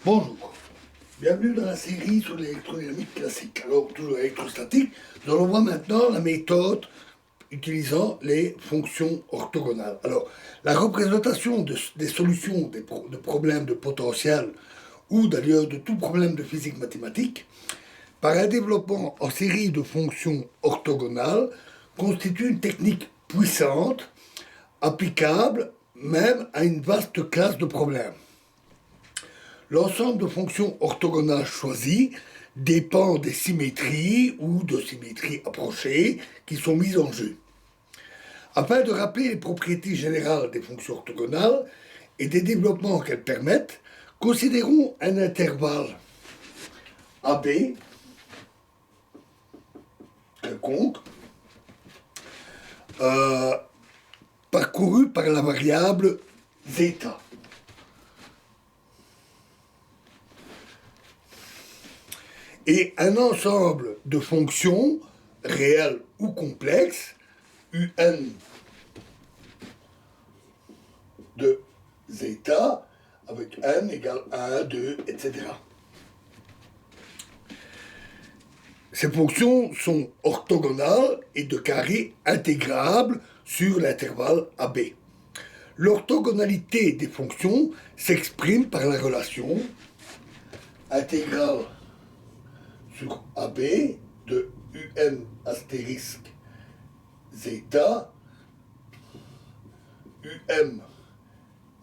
Bonjour, bienvenue dans la série sur l'électrodynamique classique. Alors, toujours électrostatique, nous allons voir maintenant la méthode utilisant les fonctions orthogonales. Alors, la représentation des solutions de problèmes de potentiel ou d'ailleurs de tout problème de physique mathématique par un développement en série de fonctions orthogonales constitue une technique puissante, applicable même à une vaste classe de problèmes. L'ensemble de fonctions orthogonales choisies dépend des symétries ou de symétries approchées qui sont mises en jeu. Afin de rappeler les propriétés générales des fonctions orthogonales et des développements qu'elles permettent, considérons un intervalle AB quelconque parcouru par la variable zeta. Et un ensemble de fonctions réelles ou complexes, un de zeta, avec n égale 1, 2, etc. Ces fonctions sont orthogonales et de carré intégrable sur l'intervalle AB. L'orthogonalité des fonctions s'exprime par la relation intégrale sur AB de un astérisque zeta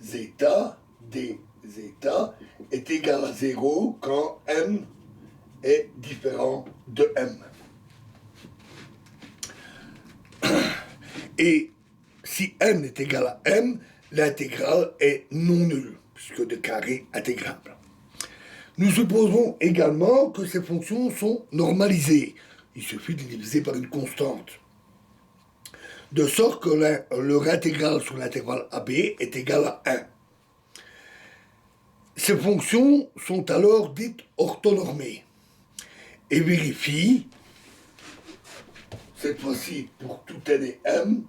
zeta d zeta est égal à 0 quand m est différent de m. Et si n est égal à m, l'intégrale est non nulle, puisque de carré intégrable. Nous supposons également que ces fonctions sont normalisées. Il suffit de les diviser par une constante. De sorte que leur intégrale sur l'intervalle AB est égale à 1. Ces fonctions sont alors dites orthonormées et vérifient, cette fois-ci pour tout n et m,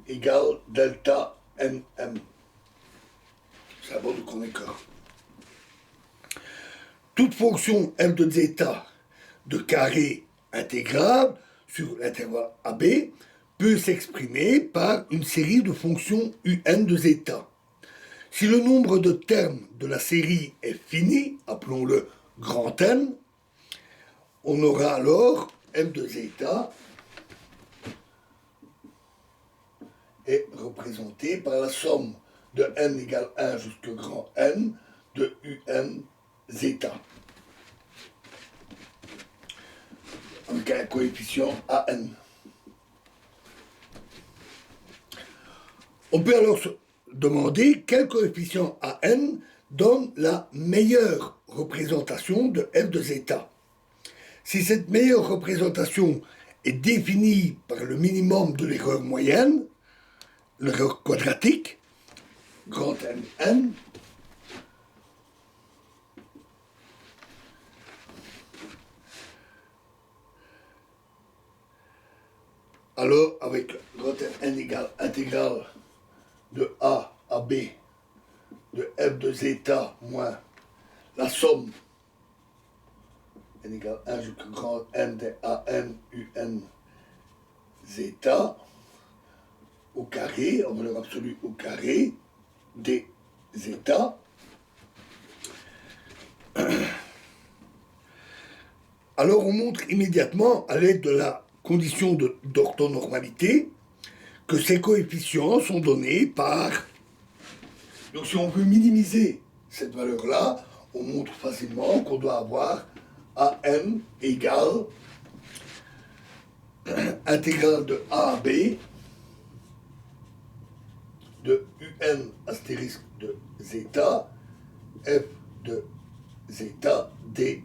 égale delta nm. C'est un bord de Kronecker. Toute fonction f de zeta de carré intégrable sur l'intervalle AB peut s'exprimer par une série de fonctions un de zeta. Si le nombre de termes de la série est fini, appelons-le grand N, on aura alors f de zeta est représenté par la somme de n égale 1 jusqu'à grand N de un zeta, avec un coefficient an. On peut alors se demander quel coefficient an donne la meilleure représentation de f de zeta. Si cette meilleure représentation est définie par le minimum de l'erreur moyenne, l'erreur quadratique, grand N, alors, avec grand n égale intégrale de a à b de f de zeta moins la somme n égale 1 jusqu'à grand n de an un zeta au carré, en valeur absolue au carré, d zeta. Alors on montre immédiatement, à l'aide de la condition d'orthonormalité, que ces coefficients sont donnés par... Donc si on veut minimiser cette valeur-là, on montre facilement qu'on doit avoir AM égale intégrale de A à B de un astérisque de zeta, f de zeta, d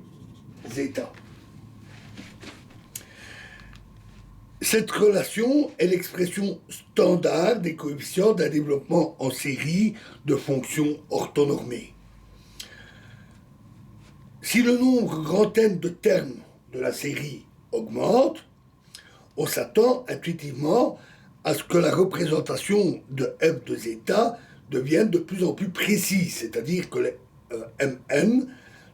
zeta. Cette relation est l'expression standard des coefficients d'un développement en série de fonctions orthonormées. Si le nombre grand N de termes de la série augmente, on s'attend intuitivement à ce que la représentation de f de zeta devienne de plus en plus précise, c'est-à-dire que les mn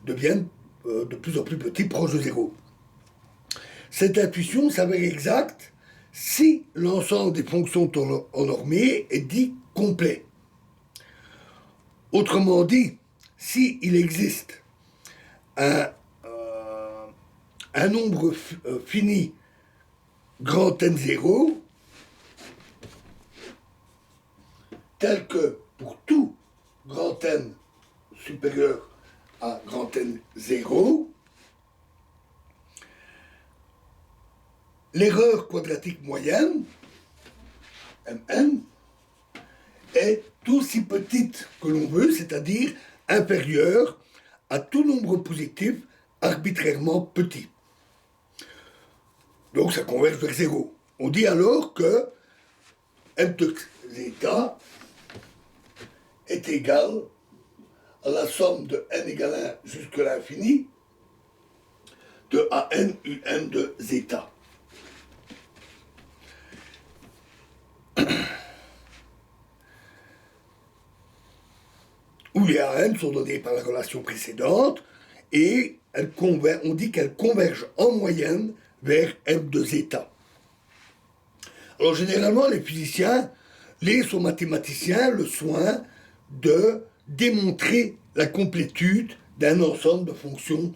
deviennent de plus en plus petits, proches de zéro. Cette intuition s'avère exacte si l'ensemble des fonctions normées est dit complet. Autrement dit, s'il existe un nombre fini grand N0, tel que pour tout grand N supérieur à grand N0, l'erreur quadratique moyenne, Mn, est aussi petite que l'on veut, c'est-à-dire inférieure à tout nombre positif arbitrairement petit. Donc ça converge vers 0. On dit alors que m de zeta est égal à la somme de n égale 1 jusqu'à l'infini de an un de zeta. Où les AN sont donnés par la relation précédente et on dit qu'elles convergent en moyenne vers m de zeta. Alors généralement les physiciens laissent aux mathématiciens le soin de démontrer la complétude d'un ensemble de fonctions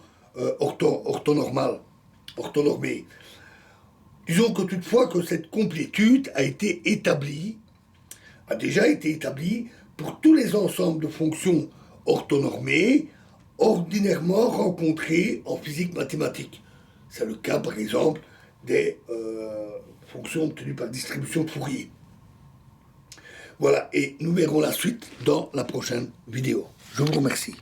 orthonormées. Disons que toutefois que cette complétude a déjà été établie pour tous les ensembles de fonctions orthonormées ordinairement rencontrées en physique mathématique. C'est le cas par exemple des fonctions obtenues par distribution de Fourier. Voilà, et nous verrons la suite dans la prochaine vidéo. Je vous remercie.